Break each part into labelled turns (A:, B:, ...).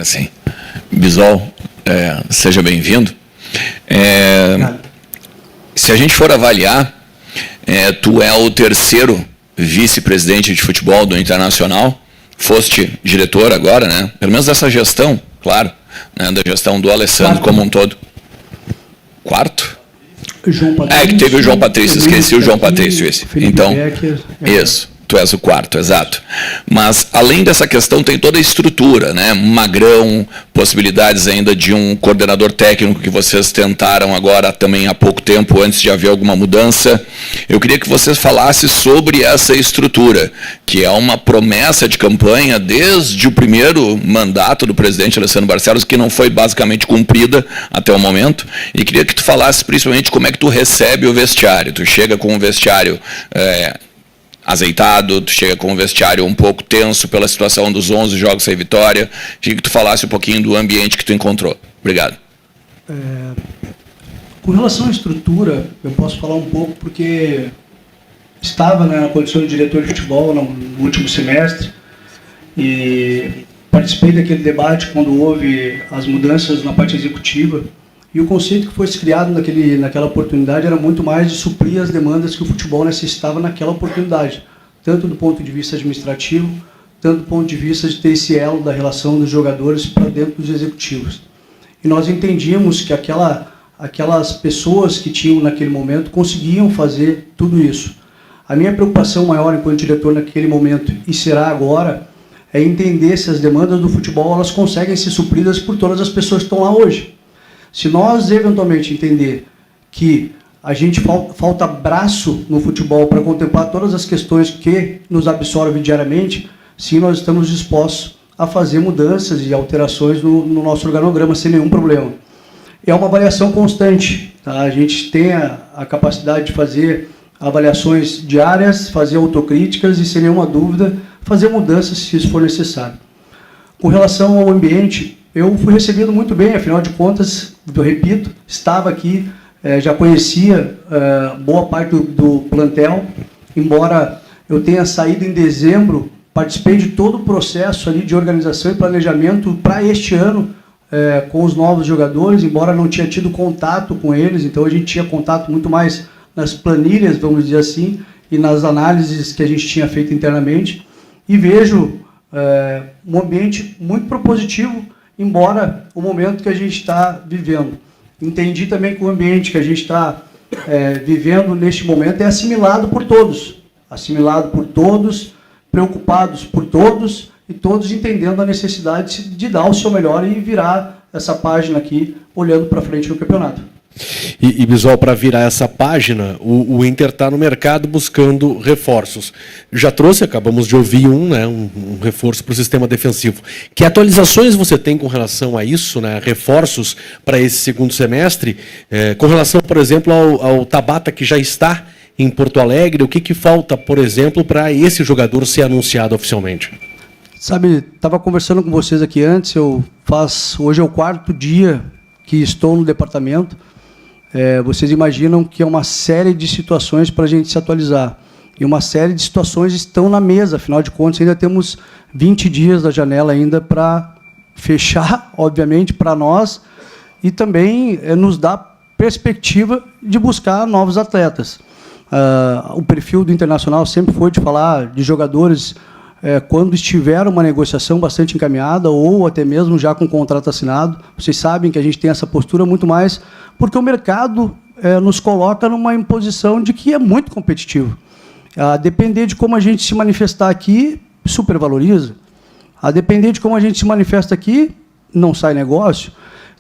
A: Agora sim. Bisol, seja bem-vindo. Se a gente for avaliar, tu é o terceiro vice-presidente de futebol do Internacional, foste diretor agora, né? Pelo menos dessa gestão, claro, né? Da gestão do Alessandro como um todo. Quarto?
B: João Patrício,
A: que teve o João Patrício, esqueci o João Patrício esse. Então, isso. Tu és o quarto, exato. Mas, além dessa questão, tem toda a estrutura, né? Magrão, possibilidades ainda de um coordenador técnico que vocês tentaram agora também há pouco tempo, antes de haver alguma mudança. Eu queria que vocês falassem sobre essa estrutura, que é uma promessa de campanha desde o primeiro mandato do presidente Alessandro Barcelos, que não foi basicamente cumprida até o momento. E queria que tu falasse principalmente como é que tu recebe o vestiário. Tu chega com um vestiário azeitado, tu chega com um vestiário um pouco tenso pela situação dos 11 jogos sem vitória. Queria que tu falasse um pouquinho do ambiente que tu encontrou. Obrigado.
B: Com relação à estrutura, eu posso falar um pouco porque estava na condição de diretor de futebol no último semestre e participei daquele debate quando houve as mudanças na parte executiva. E o conceito que foi criado naquela oportunidade era muito mais de suprir as demandas que o futebol necessitava naquela oportunidade, tanto do ponto de vista administrativo, tanto do ponto de vista de ter esse elo da relação dos jogadores para dentro dos executivos. E nós entendíamos que aquelas pessoas que tinham naquele momento conseguiam fazer tudo isso. A minha preocupação maior enquanto diretor naquele momento, e será agora, é entender se as demandas do futebol elas conseguem ser supridas por todas as pessoas que estão lá hoje. Se nós eventualmente entender que a gente falta braço no futebol para contemplar todas as questões que nos absorvem diariamente, sim, nós estamos dispostos a fazer mudanças e alterações no nosso organograma sem nenhum problema. É uma avaliação constante, tá? A gente tem a capacidade de fazer avaliações diárias, fazer autocríticas e, sem nenhuma dúvida, fazer mudanças se isso for necessário. Com relação ao ambiente, eu fui recebido muito bem, afinal de contas, eu repito, estava aqui, já conhecia boa parte do plantel, embora eu tenha saído em dezembro, participei de todo o processo ali de organização e planejamento para este ano com os novos jogadores, embora não tinha tido contato com eles, então a gente tinha contato muito mais nas planilhas, vamos dizer assim, e nas análises que a gente tinha feito internamente, e vejo um ambiente muito propositivo, embora o momento que a gente está vivendo. Entendi também que o ambiente que a gente está vivendo neste momento é assimilado por todos, preocupados por todos, e todos entendendo a necessidade de dar o seu melhor e virar essa página aqui, olhando para frente no campeonato.
C: E Bisol, para virar essa página, o Inter está no mercado buscando reforços. Já trouxe, acabamos de ouvir um reforço para o sistema defensivo. Que atualizações você tem com relação a isso, né? Reforços para esse segundo semestre? Com relação, por exemplo, ao Tabata, que já está em Porto Alegre, o que falta, por exemplo, para esse jogador ser anunciado oficialmente?
B: Sabe, estava conversando com vocês aqui antes, hoje é o 4º dia que estou no departamento. Vocês imaginam que é uma série de situações para a gente se atualizar. E uma série de situações estão na mesa, afinal de contas, ainda temos 20 dias da janela ainda para fechar, obviamente, para nós, e também nos dá perspectiva de buscar novos atletas. O perfil do Internacional sempre foi de falar de jogadores quando estiver uma negociação bastante encaminhada ou até mesmo já com contrato assinado. Vocês sabem que a gente tem essa postura muito mais porque o mercado nos coloca numa imposição de que é muito competitivo. A depender de como a gente se manifestar aqui, supervaloriza. A depender de como a gente se manifesta aqui, não sai negócio.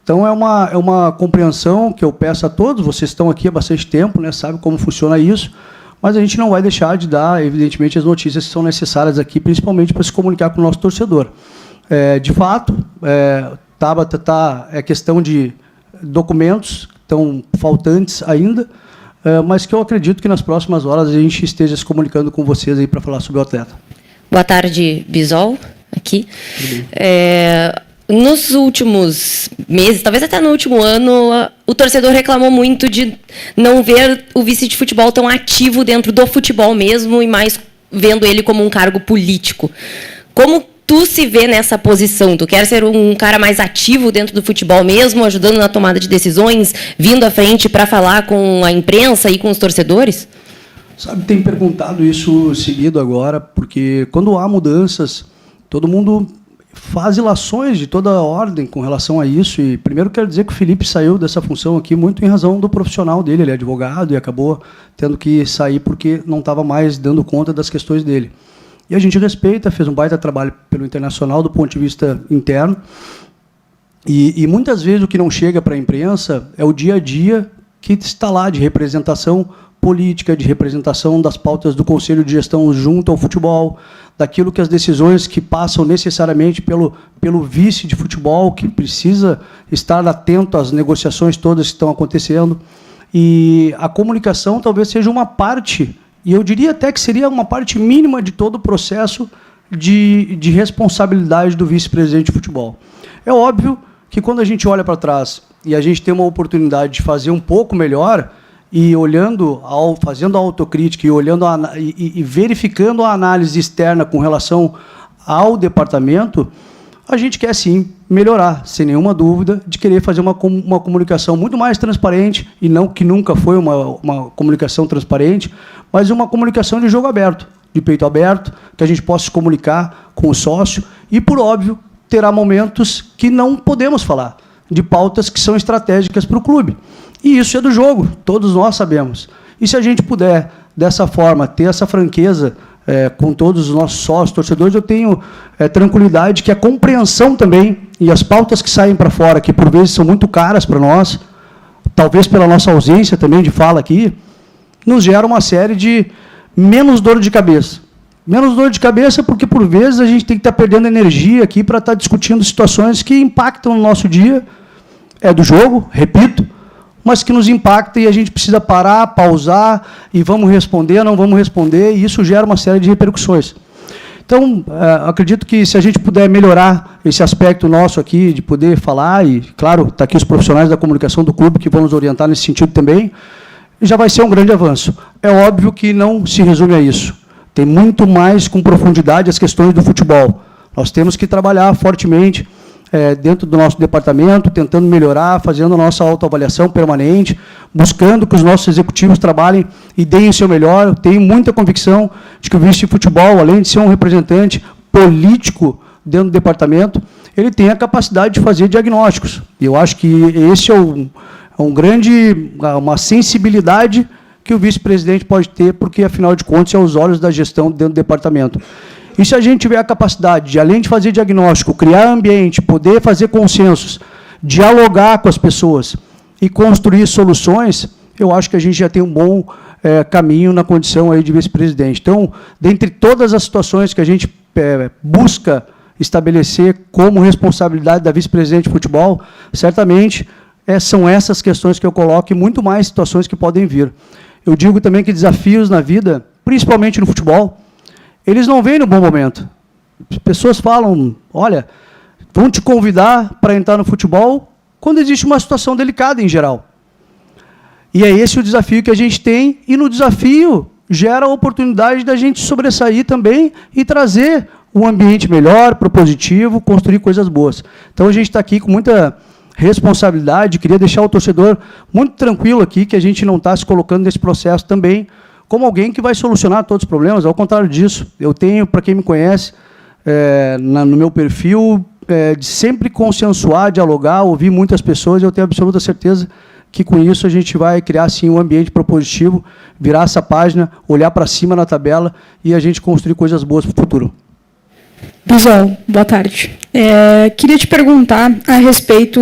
B: Então, é uma compreensão que eu peço a todos. Vocês estão aqui há bastante tempo, né, sabem como funciona isso, mas a gente não vai deixar de dar, evidentemente, as notícias que são necessárias aqui, principalmente para se comunicar com o nosso torcedor. De fato, é questão de documentos que estão faltantes ainda, mas que eu acredito que nas próximas horas a gente esteja se comunicando com vocês aí para falar sobre o atleta.
D: Boa tarde, Bisol, aqui. Nos últimos meses, talvez até no último ano, o torcedor reclamou muito de não ver o vice de futebol tão ativo dentro do futebol mesmo e mais vendo ele como um cargo político. Como tu se vê nessa posição? Tu quer ser um cara mais ativo dentro do futebol mesmo, ajudando na tomada de decisões, vindo à frente para falar com a imprensa e com os torcedores?
B: Sabe, tem perguntado isso seguido agora, porque quando há mudanças, todo mundo faz ilações de toda a ordem com relação a isso. E primeiro quero dizer que o Felipe saiu dessa função aqui muito em razão do profissional dele. Ele é advogado e acabou tendo que sair porque não estava mais dando conta das questões dele. E a gente respeita, fez um baita trabalho pelo Internacional do ponto de vista interno. E muitas vezes o que não chega para a imprensa é o dia a dia que está lá de representação política, de representação das pautas do Conselho de Gestão junto ao futebol, daquilo que as decisões que passam necessariamente pelo vice de futebol, que precisa estar atento às negociações todas que estão acontecendo. E a comunicação talvez seja uma parte, e eu diria até que seria uma parte mínima de todo o processo de responsabilidade do vice-presidente de futebol. É óbvio que quando a gente olha para trás e a gente tem uma oportunidade de fazer um pouco melhor, e fazendo a autocrítica e olhando e verificando a análise externa com relação ao departamento, a gente quer sim melhorar, sem nenhuma dúvida, de querer fazer uma comunicação muito mais transparente, e não que nunca foi uma comunicação transparente, mas uma comunicação de jogo aberto, de peito aberto, que a gente possa se comunicar com o sócio, e, por óbvio, terá momentos que não podemos falar, de pautas que são estratégicas para o clube. E isso é do jogo, todos nós sabemos. E se a gente puder, dessa forma, ter essa franqueza com todos os nossos sócios, torcedores, eu tenho tranquilidade que a compreensão também, e as pautas que saem para fora, que por vezes são muito caras para nós, talvez pela nossa ausência também de fala aqui, nos gera uma série de menos dor de cabeça. Menos dor de cabeça porque, por vezes, a gente tem que estar perdendo energia aqui para estar discutindo situações que impactam no nosso dia, do jogo, repito, mas que nos impacta e a gente precisa parar, pausar e vamos responder, não vamos responder, e isso gera uma série de repercussões. Então, acredito que se a gente puder melhorar esse aspecto nosso aqui, de poder falar, e, claro, está aqui os profissionais da comunicação do clube que vão nos orientar nesse sentido também, já vai ser um grande avanço. É óbvio que não se resume a isso. Tem muito mais com profundidade as questões do futebol. Nós temos que trabalhar fortemente dentro do nosso departamento, tentando melhorar, fazendo a nossa autoavaliação permanente, buscando que os nossos executivos trabalhem e deem o seu melhor. Eu tenho muita convicção de que o vice de futebol, além de ser um representante político dentro do departamento, ele tem a capacidade de fazer diagnósticos. E eu acho que esse é uma sensibilidade que o vice-presidente pode ter, porque, afinal de contas, é os olhos da gestão dentro do departamento. E se a gente tiver a capacidade de, além de fazer diagnóstico, criar ambiente, poder fazer consensos, dialogar com as pessoas e construir soluções, eu acho que a gente já tem um bom caminho na condição aí de vice-presidente. Então, dentre todas as situações que a gente busca estabelecer como responsabilidade da vice-presidente de futebol, certamente são essas questões que eu coloco e muito mais situações que podem vir. Eu digo também que desafios na vida, principalmente no futebol, eles não vêm no bom momento. As pessoas falam, olha, vão te convidar para entrar no futebol quando existe uma situação delicada em geral. E é esse o desafio que a gente tem, e no desafio gera a oportunidade da gente sobressair também e trazer um ambiente melhor, propositivo, construir coisas boas. Então a gente está aqui com muita responsabilidade, queria deixar o torcedor muito tranquilo aqui, que a gente não está se colocando nesse processo também como alguém que vai solucionar todos os problemas. Ao contrário disso, eu tenho, para quem me conhece, no meu perfil, de sempre consensuar, dialogar, ouvir muitas pessoas, e eu tenho absoluta certeza que com isso a gente vai criar sim um ambiente propositivo, virar essa página, olhar para cima na tabela e a gente construir coisas boas para o futuro.
E: Bisol, boa tarde. Queria te perguntar a respeito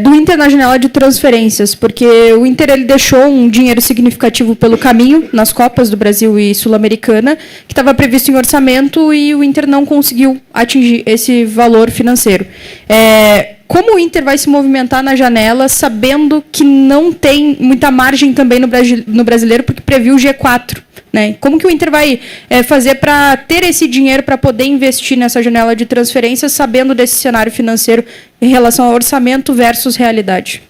E: do Inter na janela de transferências, porque o Inter ele deixou um dinheiro significativo pelo caminho nas Copas do Brasil e Sul-Americana, que estava previsto em orçamento, e o Inter não conseguiu atingir esse valor financeiro. Como o Inter vai se movimentar na janela, sabendo que não tem muita margem também no brasileiro, porque previu o G4? Né? Como que o Inter vai fazer para ter esse dinheiro para poder investir nessa janela de transferências, sabendo desse cenário financeiro em relação ao orçamento versus realidade?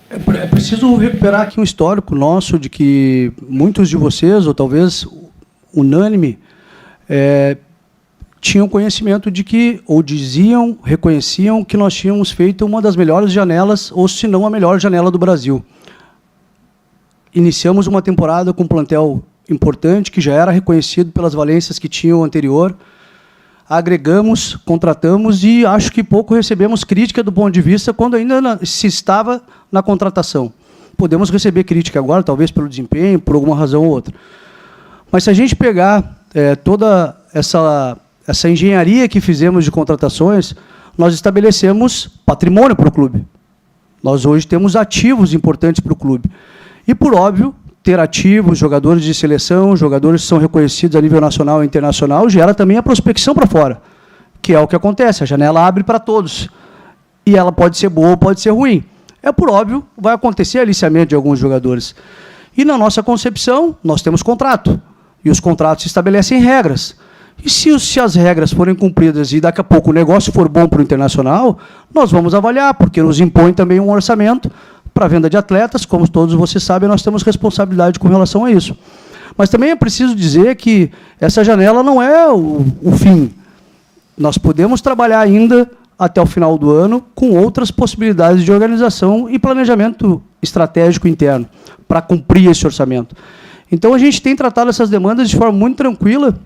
B: É preciso recuperar aqui um histórico nosso de que muitos de vocês, ou talvez unânime, tinham conhecimento de que, ou diziam, reconheciam que nós tínhamos feito uma das melhores janelas, ou se não a melhor janela do Brasil. Iniciamos uma temporada com um plantel importante, que já era reconhecido pelas valências que tinham anterior, agregamos, contratamos e acho que pouco recebemos crítica do ponto de vista quando ainda se estava na contratação. Podemos receber crítica agora, talvez pelo desempenho, por alguma razão ou outra. Mas se a gente pegar toda essa engenharia que fizemos de contratações, nós estabelecemos patrimônio para o clube. Nós hoje temos ativos importantes para o clube. E, por óbvio, ter ativos, jogadores de seleção, jogadores que são reconhecidos a nível nacional e internacional, gera também a prospecção para fora, que é o que acontece. A janela abre para todos. E ela pode ser boa ou pode ser ruim. Por óbvio, vai acontecer aliciamento de alguns jogadores. E, na nossa concepção, nós temos contrato. E os contratos estabelecem regras. E se as regras forem cumpridas e daqui a pouco o negócio for bom para o internacional, nós vamos avaliar, porque nos impõe também um orçamento para a venda de atletas. Como todos vocês sabem, nós temos responsabilidade com relação a isso. Mas também é preciso dizer que essa janela não é o fim. Nós podemos trabalhar ainda até o final do ano com outras possibilidades de organização e planejamento estratégico interno para cumprir esse orçamento. Então, a gente tem tratado essas demandas de forma muito tranquila,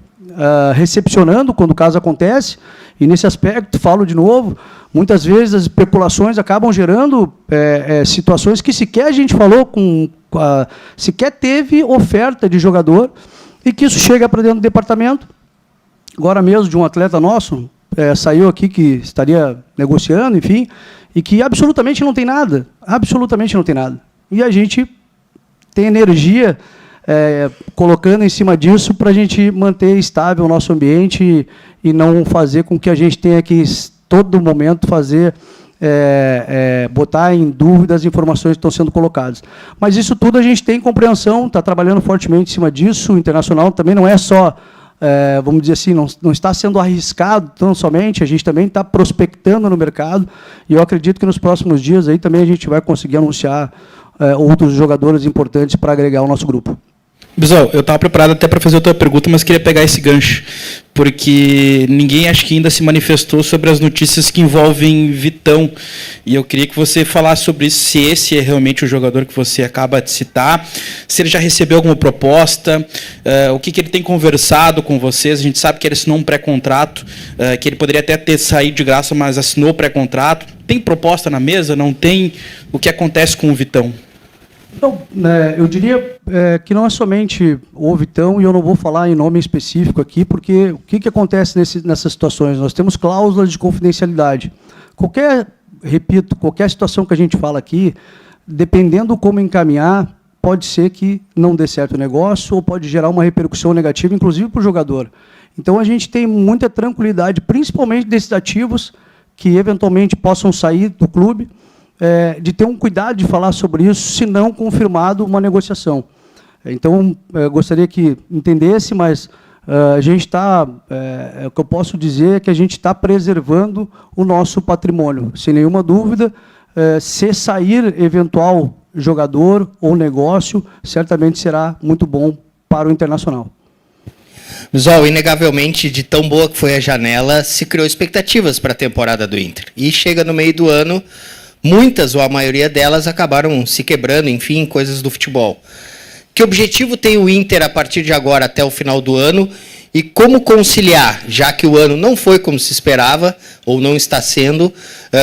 B: recepcionando quando o caso acontece, e nesse aspecto, falo de novo, muitas vezes as especulações acabam gerando situações que sequer a gente falou, sequer teve oferta de jogador, e que isso chega para dentro do departamento. Agora mesmo, de um atleta nosso, saiu aqui que estaria negociando, enfim, e que absolutamente não tem nada, E a gente tem energia colocando em cima disso para a gente manter estável o nosso ambiente e não fazer com que a gente tenha que, todo momento, botar em dúvida as informações que estão sendo colocadas. Mas isso tudo a gente tem compreensão, está trabalhando fortemente em cima disso. O internacional também não é só, vamos dizer assim, não está sendo arriscado tão somente, a gente também está prospectando no mercado, e eu acredito que nos próximos dias aí também a gente vai conseguir anunciar outros jogadores importantes para agregar ao nosso grupo.
F: Bisol, eu estava preparado até para fazer outra pergunta, mas queria pegar esse gancho, porque ninguém acho que ainda se manifestou sobre as notícias que envolvem Vitão, e eu queria que você falasse sobre isso, se esse é realmente o jogador que você acaba de citar, se ele já recebeu alguma proposta, o que ele tem conversado com vocês. A gente sabe que ele assinou um pré-contrato, que ele poderia até ter saído de graça, mas assinou o pré-contrato. Tem proposta na mesa? Não tem? O que acontece com o Vitão?
B: Então, eu diria que não é somente o Vitão, e eu não vou falar em nome específico aqui, porque o que acontece nessas situações? Nós temos cláusulas de confidencialidade. Qualquer situação que a gente fala aqui, dependendo como encaminhar, pode ser que não dê certo o negócio ou pode gerar uma repercussão negativa, inclusive para o jogador. Então, a gente tem muita tranquilidade, principalmente desses ativos que eventualmente possam sair do clube, de ter um cuidado de falar sobre isso, se não confirmado uma negociação. Então, eu gostaria que entendesse, mas a gente está, o que eu posso dizer é que a gente está preservando o nosso patrimônio. Sem nenhuma dúvida, se sair eventual jogador ou negócio, certamente será muito bom para o Internacional.
G: Bisol, inegavelmente, de tão boa que foi a janela, se criou expectativas para a temporada do Inter. E chega no meio do ano, muitas ou a maioria delas acabaram se quebrando, enfim, coisas do futebol. Que objetivo tem o Inter a partir de agora até o final do ano e como conciliar, já que o ano não foi como se esperava, ou não está sendo,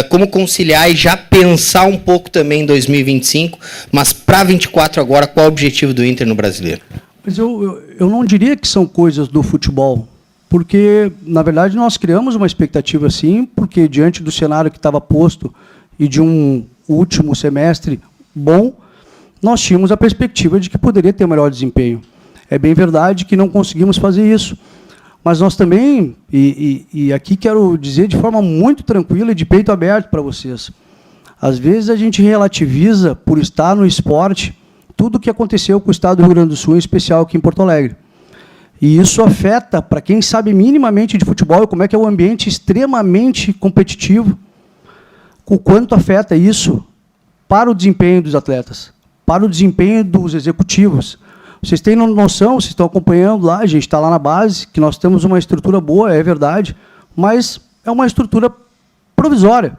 G: como conciliar e já pensar um pouco também em 2025, mas para 24 agora, qual é o objetivo do Inter no Brasileiro?
B: Mas eu não diria que são coisas do futebol, porque, na verdade, nós criamos uma expectativa assim, porque diante do cenário que estava posto e de um último semestre bom, nós tínhamos a perspectiva de que poderia ter melhor desempenho. É bem verdade que não conseguimos fazer isso, mas nós também, e aqui quero dizer de forma muito tranquila e de peito aberto para vocês, às vezes a gente relativiza, por estar no esporte, tudo o que aconteceu com o Estado do Rio Grande do Sul, em especial aqui em Porto Alegre. E isso afeta, para quem sabe minimamente de futebol, como é que é um ambiente extremamente competitivo, o quanto afeta isso para o desempenho dos atletas, para o desempenho dos executivos, Vocês têm noção, vocês estão acompanhando lá, a gente está lá na base, que nós temos uma estrutura boa, é verdade, mas é uma estrutura provisória,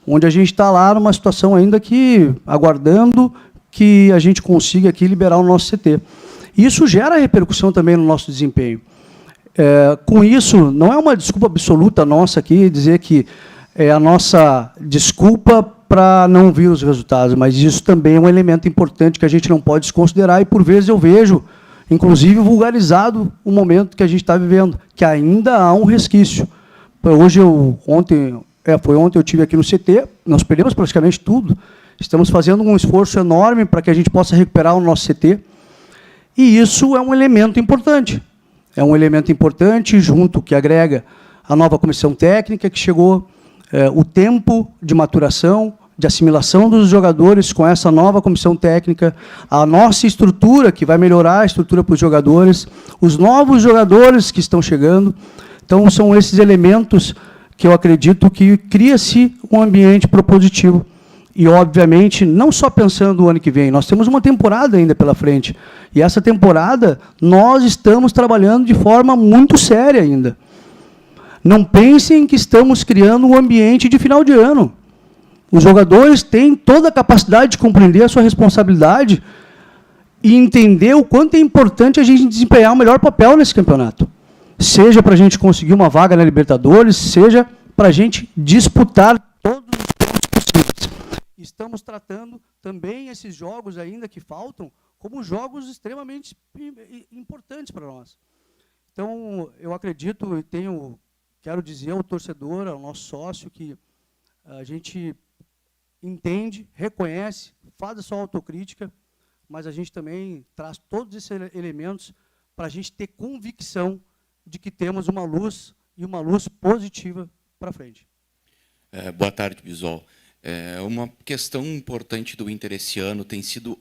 B: onde a gente está lá numa situação ainda que, aguardando que a gente consiga aqui liberar o nosso CT. Isso gera repercussão também no nosso desempenho. Com isso, não é uma desculpa absoluta nossa aqui, dizer que é a nossa desculpa para não vir os resultados, mas isso também é um elemento importante que a gente não pode desconsiderar, e por vezes eu vejo, inclusive, vulgarizado o momento que a gente está vivendo, que ainda há um resquício. Ontem eu estive aqui no CT, nós perdemos praticamente tudo, estamos fazendo um esforço enorme para que a gente possa recuperar o nosso CT, e isso é um elemento importante. É um elemento importante, junto, que agrega a nova comissão técnica que chegou, o tempo de maturação, de assimilação dos jogadores com essa nova comissão técnica, a nossa estrutura, que vai melhorar a estrutura para os jogadores, os novos jogadores que estão chegando. Então, são esses elementos que eu acredito que cria-se um ambiente propositivo. E, obviamente, não só pensando no ano que vem, nós temos uma temporada ainda pela frente. E essa temporada, nós estamos trabalhando de forma muito séria ainda. Não pensem que estamos criando um ambiente de final de ano. Os jogadores têm toda a capacidade de compreender a sua responsabilidade e entender o quanto é importante a gente desempenhar o melhor papel nesse campeonato. Seja para a gente conseguir uma vaga na Libertadores, seja para a gente disputar todos os pontos possíveis. Estamos tratando também esses jogos ainda que faltam como jogos extremamente importantes para nós. Então, eu acredito e quero dizer ao torcedor, ao nosso sócio, que a gente entende, reconhece, faz a sua autocrítica, mas a gente também traz todos esses elementos para a gente ter convicção de que temos uma luz, e uma luz positiva para frente.
H: Boa tarde, Bisol. Uma questão importante do Inter esse ano tem sido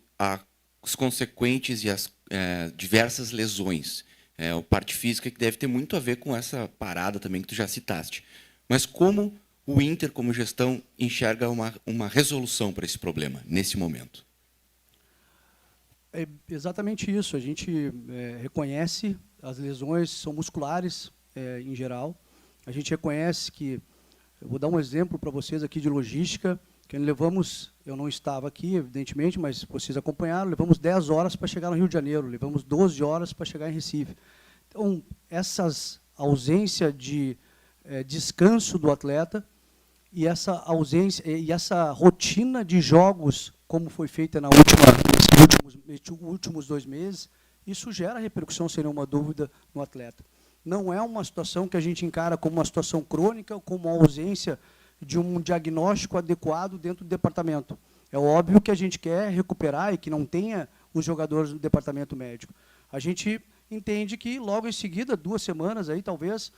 H: os consequentes e as diversas lesões. A parte física, que deve ter muito a ver com essa parada também que tu já citaste. Mas como o Inter, como gestão, enxerga uma resolução para esse problema, nesse momento?
B: É exatamente isso. A gente reconhece as lesões são musculares, em geral. A gente reconhece que, eu vou dar um exemplo para vocês aqui de logística, que levamos, eu não estava aqui, evidentemente, mas vocês acompanharam, levamos 10 horas para chegar no Rio de Janeiro, levamos 12 horas para chegar em Recife. Então, essas ausência de descanso do atleta e essa ausência e essa rotina de jogos, como foi feita nesses últimos 2 meses, isso gera repercussão, sem nenhuma dúvida, no atleta. Não é uma situação que a gente encara como uma situação crônica ou como uma ausência de um diagnóstico adequado dentro do departamento. É óbvio que a gente quer recuperar e que não tenha os jogadores do departamento médico. A gente entende que logo em seguida, 2 semanas, aí, talvez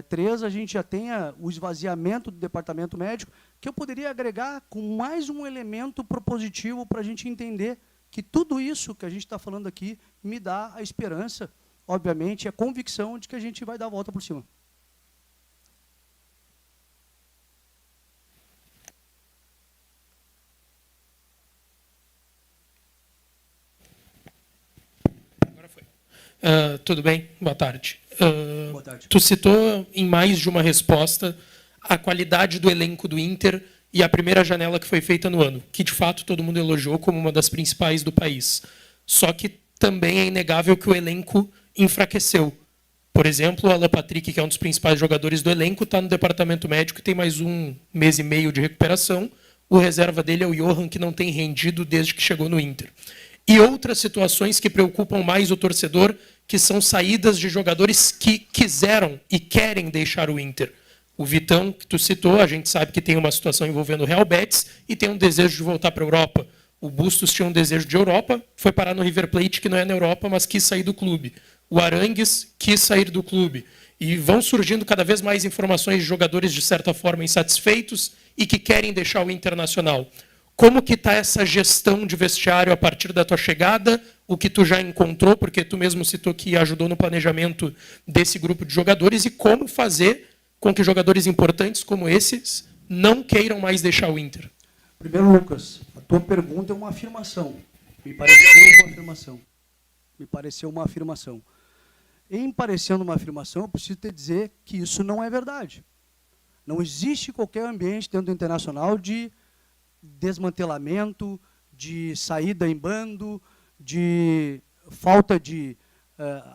B: 3, a gente já tenha o esvaziamento do departamento médico, que eu poderia agregar com mais um elemento propositivo para a gente entender que tudo isso que a gente está falando aqui me dá a esperança, obviamente, a convicção de que a gente vai dar a volta por cima.
I: Agora foi. Tudo bem? Boa tarde.
B: Boa tarde.
I: Tu citou em mais de uma resposta a qualidade do elenco do Inter e a primeira janela que foi feita no ano, que de fato todo mundo elogiou como uma das principais do país. Só que também é inegável que o elenco enfraqueceu. Por exemplo, o Alan Patrick, que é um dos principais jogadores do elenco, está no departamento médico e tem mais 1 mês e meio de recuperação. O reserva dele é o Johan, que não tem rendido desde que chegou no Inter. E outras situações que preocupam mais o torcedor, que são saídas de jogadores que quiseram e querem deixar o Inter. O Vitão, que tu citou, a gente sabe que tem uma situação envolvendo o Real Betis e tem um desejo de voltar para a Europa. O Bustos tinha um desejo de Europa, foi parar no River Plate, que não é na Europa, mas quis sair do clube. O Arangues quis sair do clube. E vão surgindo cada vez mais informações de jogadores, de certa forma, insatisfeitos e que querem deixar o Internacional. Como que está essa gestão de vestiário a partir da tua chegada, o que tu já encontrou, porque tu mesmo citou que ajudou no planejamento desse grupo de jogadores, e como fazer com que jogadores importantes como esses não queiram mais deixar o Inter?
B: Primeiro, Lucas, a tua pergunta é uma afirmação. Me pareceu uma afirmação. Me pareceu uma afirmação. Em parecendo uma afirmação, eu preciso te dizer que isso não é verdade. Não existe qualquer ambiente dentro do Internacional de desmantelamento, de saída em bando, de falta de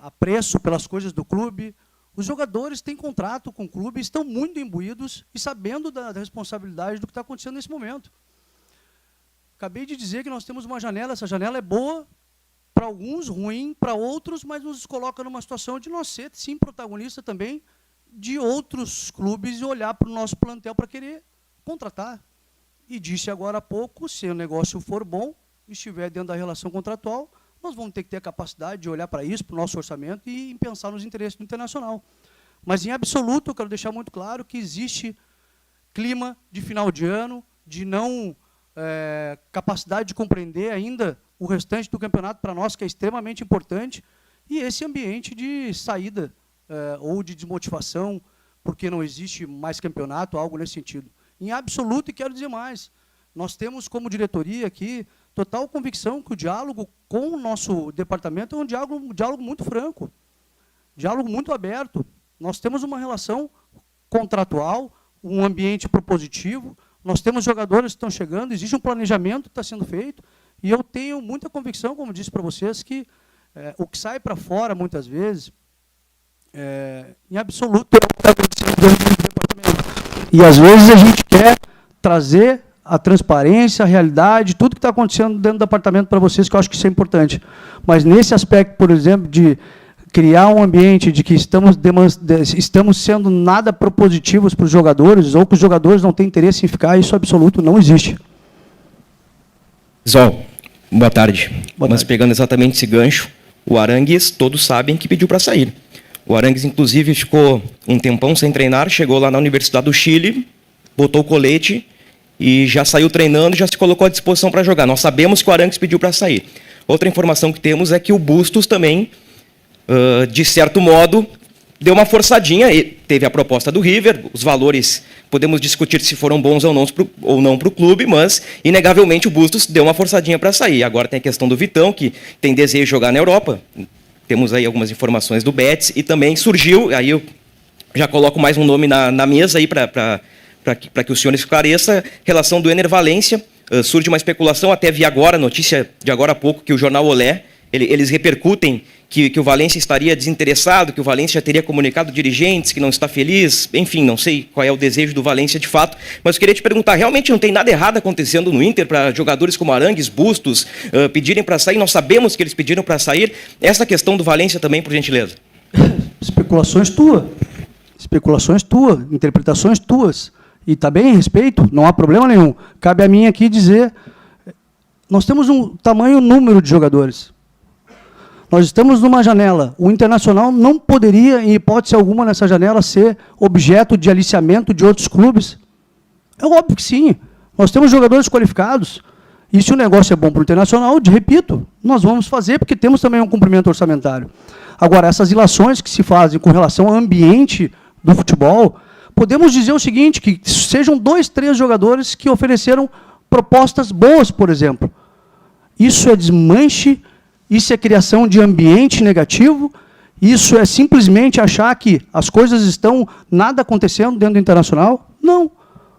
B: apreço pelas coisas do clube. Os jogadores têm contrato com o clube, estão muito imbuídos e sabendo da responsabilidade do que está acontecendo nesse momento. Acabei de dizer que nós temos uma janela, essa janela é boa para alguns, ruim para outros, mas nos coloca numa situação de nós ser, sim, protagonista também de outros clubes e olhar para o nosso plantel para querer contratar. E disse agora há pouco, se o negócio for bom, estiver dentro da relação contratual, nós vamos ter que ter a capacidade de olhar para isso, para o nosso orçamento e pensar nos interesses do Internacional. Mas, em absoluto, eu quero deixar muito claro que existe clima de final de ano, de não capacidade de compreender ainda o restante do campeonato para nós, que é extremamente importante, e esse ambiente de saída ou de desmotivação, porque não existe mais campeonato, algo nesse sentido. Em absoluto, e quero dizer mais, nós temos como diretoria aqui total convicção que o diálogo com o nosso departamento é um diálogo muito franco, diálogo muito aberto. Nós temos uma relação contratual, um ambiente propositivo, nós temos jogadores que estão chegando, existe um planejamento que está sendo feito, e eu tenho muita convicção, como disse para vocês, que o que sai para fora, muitas vezes, em absoluto, é o que está acontecendo dentro do departamento. E, às vezes, a gente quer trazer a transparência, a realidade, tudo que está acontecendo dentro do departamento para vocês, que eu acho que isso é importante. Mas, nesse aspecto, por exemplo, de criar um ambiente de que estamos sendo nada propositivos para os jogadores, ou que os jogadores não têm interesse em ficar, isso absoluto não existe.
J: Zol, boa tarde. Mas pegando exatamente esse gancho, o Arangues, todos sabem que pediu para sair. O Arangues, inclusive, ficou um tempão sem treinar, chegou lá na Universidade do Chile, botou o colete e já saiu treinando, já se colocou à disposição para jogar. Nós sabemos que o Arangues pediu para sair. Outra informação que temos é que o Bustos também, de certo modo, deu uma forçadinha, e teve a proposta do River, os valores, podemos discutir se foram bons ou não para o clube, mas, inegavelmente, o Bustos deu uma forçadinha para sair. Agora tem a questão do Vitão, que tem desejo de jogar na Europa, temos aí algumas informações do Betis, e também surgiu, aí eu já coloco mais um nome na mesa aí para que o senhor esclareça, relação do Ener Valencia, surge uma especulação, até vi agora, notícia de agora há pouco, que o jornal Olé, eles repercutem que o Valencia estaria desinteressado, que o Valencia teria comunicado dirigentes, que não está feliz, enfim, não sei qual é o desejo do Valencia de fato, mas eu queria te perguntar, realmente não tem nada errado acontecendo no Inter para jogadores como Arangues, Bustos, pedirem para sair? Nós sabemos que eles pediram para sair. Essa questão do Valencia também, por gentileza.
B: Especulações tuas, interpretações tuas. E está bem, respeito, não há problema nenhum. Cabe a mim aqui dizer, nós temos um tamanho número de jogadores. Nós estamos numa janela. O Internacional não poderia, em hipótese alguma, nessa janela, ser objeto de aliciamento de outros clubes? É óbvio que sim. Nós temos jogadores qualificados. E se o negócio é bom para o Internacional, repito, nós vamos fazer, porque temos também um cumprimento orçamentário. Agora, essas ilações que se fazem com relação ao ambiente do futebol, podemos dizer o seguinte, que sejam 2, 3 jogadores que ofereceram propostas boas, por exemplo. Isso é desmanche. Isso é criação de ambiente negativo, isso é simplesmente achar que as coisas estão nada acontecendo dentro do Internacional? Não.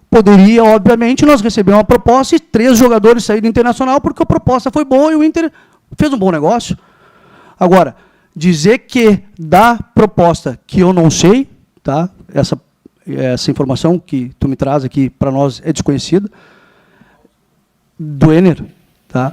B: Poderia, obviamente, nós receber uma proposta e 3 jogadores saírem do Internacional porque a proposta foi boa e o Inter fez um bom negócio. Agora, dizer que da proposta que eu não sei, tá? Essa informação que tu me traz aqui para nós é desconhecida, do Ener, tá?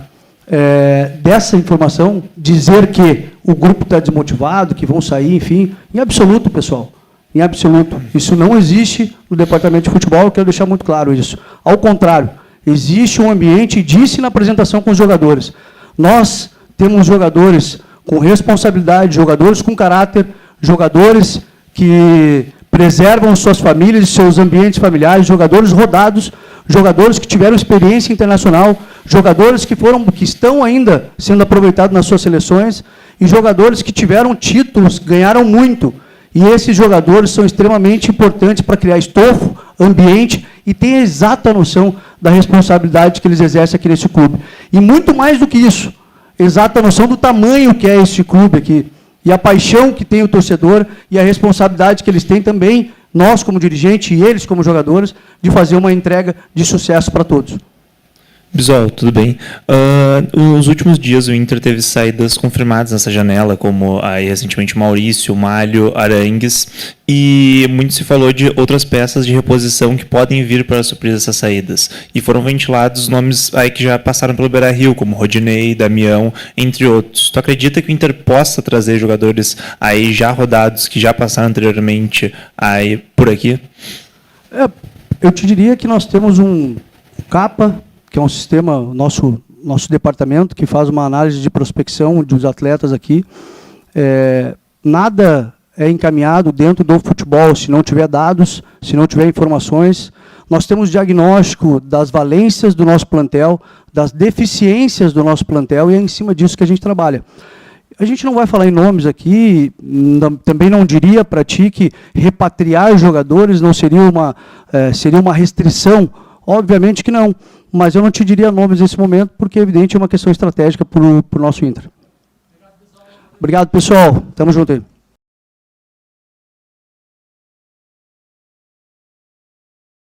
B: Dessa informação, dizer que o grupo está desmotivado, que vão sair, enfim, em absoluto, pessoal, em absoluto. Isso não existe no departamento de futebol, eu quero deixar muito claro isso. Ao contrário, existe um ambiente, disse na apresentação com os jogadores. Nós temos jogadores com responsabilidade, jogadores com caráter, jogadores que preservam suas famílias e seus ambientes familiares, jogadores rodados, jogadores que tiveram experiência internacional, jogadores que estão ainda sendo aproveitados nas suas seleções e jogadores que tiveram títulos, ganharam muito. E esses jogadores são extremamente importantes para criar estofo, ambiente e têm a exata noção da responsabilidade que eles exercem aqui nesse clube. E muito mais do que isso, exata noção do tamanho que é este clube aqui, e a paixão que tem o torcedor, e a responsabilidade que eles têm também, nós como dirigente e eles como jogadores, de fazer uma entrega de sucesso para todos.
K: Bisol, tudo bem? Nos últimos dias o Inter teve saídas confirmadas nessa janela, como aí recentemente Maurício, Malho, Arangues, e muito se falou de outras peças de reposição que podem vir para suprir essas saídas. E foram ventilados nomes aí que já passaram pelo Beira-Rio, como Rodinei, Damião, entre outros. Tu acredita que o Inter possa trazer jogadores aí já rodados, que já passaram anteriormente aí por aqui?
B: Eu te diria que nós temos um CAPA, que é um sistema, nosso departamento, que faz uma análise de prospecção dos atletas aqui. Nada é encaminhado dentro do futebol se não tiver dados, se não tiver informações. Nós temos diagnóstico das valências do nosso plantel, das deficiências do nosso plantel, e é em cima disso que a gente trabalha. A gente não vai falar em nomes aqui, também não diria para ti que repatriar jogadores não seria uma restrição. Obviamente que não, mas eu não te diria nomes nesse momento, porque, evidente, é uma questão estratégica para o nosso Inter. Obrigado, pessoal. Tamo junto aí.